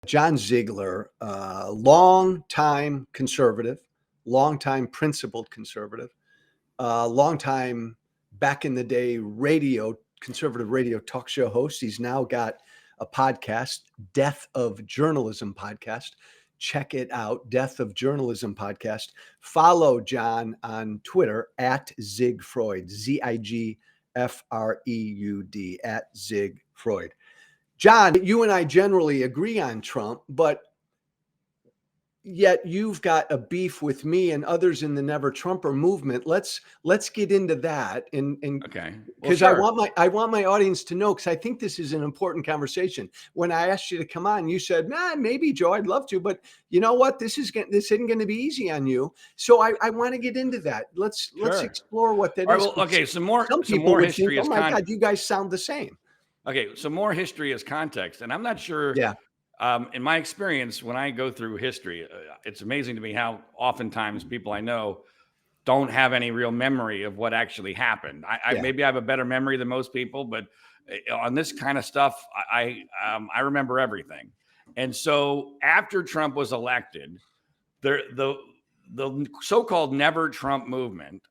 John Ziegler, long-time conservative, long-time principled conservative, long-time back in the day conservative radio talk show host. He's now got a podcast, Death of Journalism podcast. Check it out, Death of Journalism podcast. Follow John on Twitter at Zigfreud, Zigfreud, at Zigfreud. John, you and I generally agree on Trump, but yet you've got a beef with me and others in the Never Trumper movement. Let's get into that, and okay, because I want my audience to know, because I think this is an important conversation. When I asked you to come on, you said, "Man, maybe Joe, I'd love to, but you know what? This isn't going to be easy on you." So I want to get into that. Let's explore what that is. Well, okay, some more history. Think, oh my God, you guys sound the same. Okay, so more history as context, and I'm not sure. Yeah. In my experience, when I go through history, it's amazing to me how oftentimes people I know don't have any real memory of what actually happened. Maybe I have a better memory than most people, but on this kind of stuff, I remember everything. And so after Trump was elected, the so-called Never Trump movement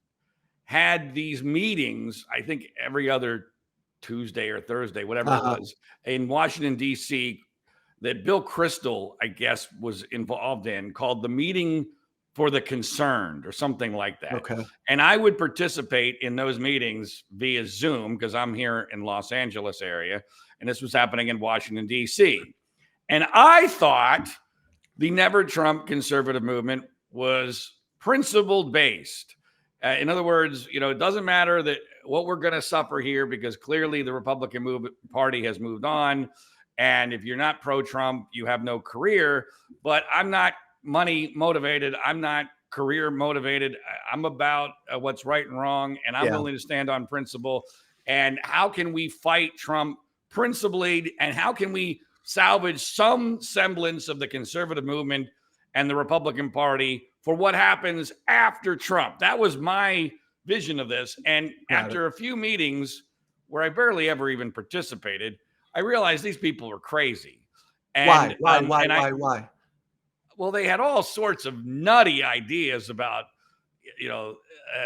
had these meetings, I think every other Tuesday or Thursday, whatever it was, in Washington, D.C., that Bill Kristol, I guess, was involved in, called the Meeting for the Concerned or something like that. Okay. And I would participate in those meetings via Zoom because I'm here in Los Angeles area, and this was happening in Washington, D.C. And I thought the Never Trump conservative movement was principle based. In other words, it doesn't matter that what we're going to suffer here, because clearly the Republican Party has moved on. And if you're not pro-Trump, you have no career. But I'm not money motivated. I'm not career motivated. I'm about what's right and wrong. And I'm willing to stand on principle. And how can we fight Trump principally? And how can we salvage some semblance of the conservative movement and the Republican Party for what happens after Trump? That was my vision of this. And after a few meetings where I barely ever even participated, I realized these people were crazy. And, Why? Well, they had all sorts of nutty ideas about,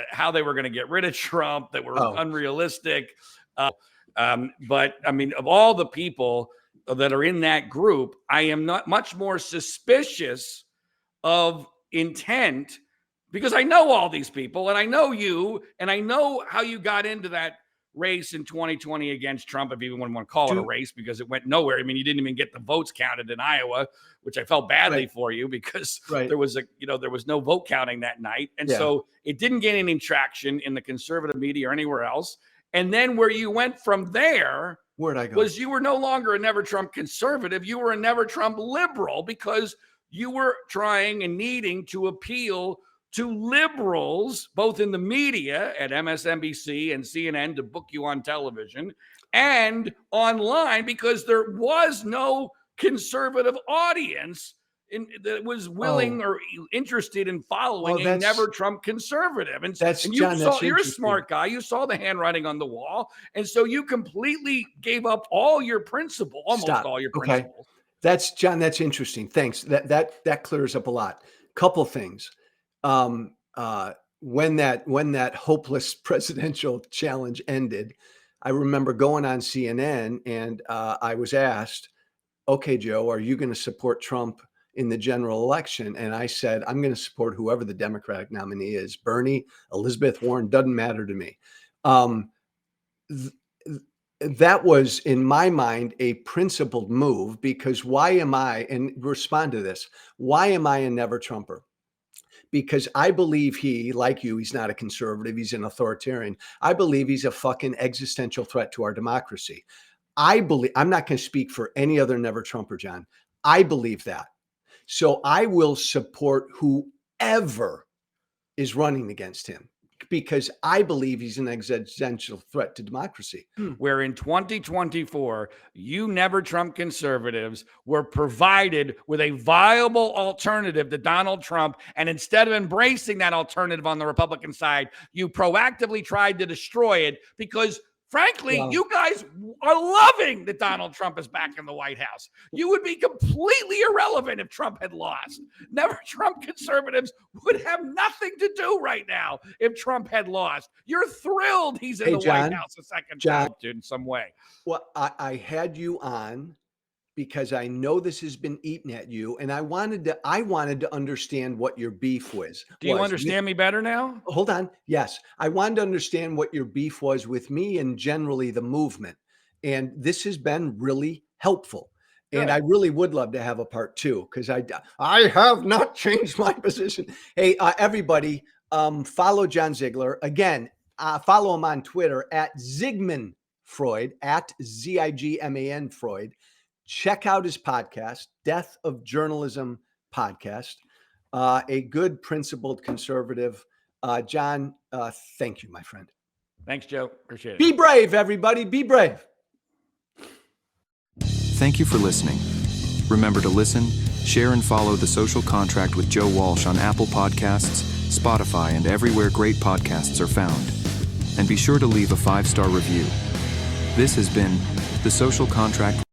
how they were going to get rid of Trump that were unrealistic. But I mean, of all the people that are in that group, I am not much more suspicious of intent, because I know all these people, and I know you, and I know how you got into that race in 2020 against Trump, if you even want to call it a race, because it went nowhere. I mean, you didn't even get the votes counted in Iowa, which I felt badly for you, because there was no vote counting that night. And so it didn't gain any traction in the conservative media or anywhere else. And then where you went from there, where'd I go? Was you were no longer a Never Trump conservative. You were a Never Trump liberal, because you were trying and needing to appeal to liberals, both in the media at MSNBC and CNN, to book you on television, and online, because there was no conservative audience that was willing or interested in following a Never Trump conservative. And you're a smart guy. You saw the handwriting on the wall. And so you completely gave up all your principles, all your principles. That's interesting. Thanks. That clears up a lot. Couple things. When that hopeless presidential challenge ended, I remember going on CNN and I was asked, "Okay, Joe, are you going to support Trump in the general election?" And I said, "I'm going to support whoever the Democratic nominee is. Bernie, Elizabeth Warren, doesn't matter to me." That was, in my mind, a principled move, because why am I, and respond to this, why am I a Never Trumper? Because I believe he, like you, he's not a conservative, he's an authoritarian. I believe he's a fucking existential threat to our democracy. I'm not going to speak for any other Never Trumper, John. I believe that. So I will support whoever is running against him, because I believe he's an existential threat to democracy. Where in 2024, you Never Trump conservatives were provided with a viable alternative to Donald Trump. And instead of embracing that alternative on the Republican side, you proactively tried to destroy it, because Frankly, Wow. you guys are loving that Donald Trump is back in the White House. You would be completely irrelevant if Trump had lost. Never Trump conservatives would have nothing to do right now if Trump had lost. You're thrilled he's in Hey, the White John, House a second John. time, dude, in some way. Well, I had you on because I know this has been eaten at you, and I wanted to understand what your beef was. Do you understand me better now? Hold on. Yes, I wanted to understand what your beef was with me and generally the movement, and this has been really helpful. And I Good. really would love to have a part two because I have not changed my position. Hey, everybody, follow John Ziegler again. Follow him on Twitter at Zigman Freud, at Zigman Freud. Check out his podcast, Death of Journalism Podcast. A good principled conservative. John, thank you, my friend. Thanks, Joe. Appreciate it. Be brave, everybody. Be brave. Thank you for listening. Remember to listen, share, and follow The Social Contract with Joe Walsh on Apple Podcasts, Spotify, and everywhere great podcasts are found. And be sure to leave a 5-star review. This has been The Social Contract.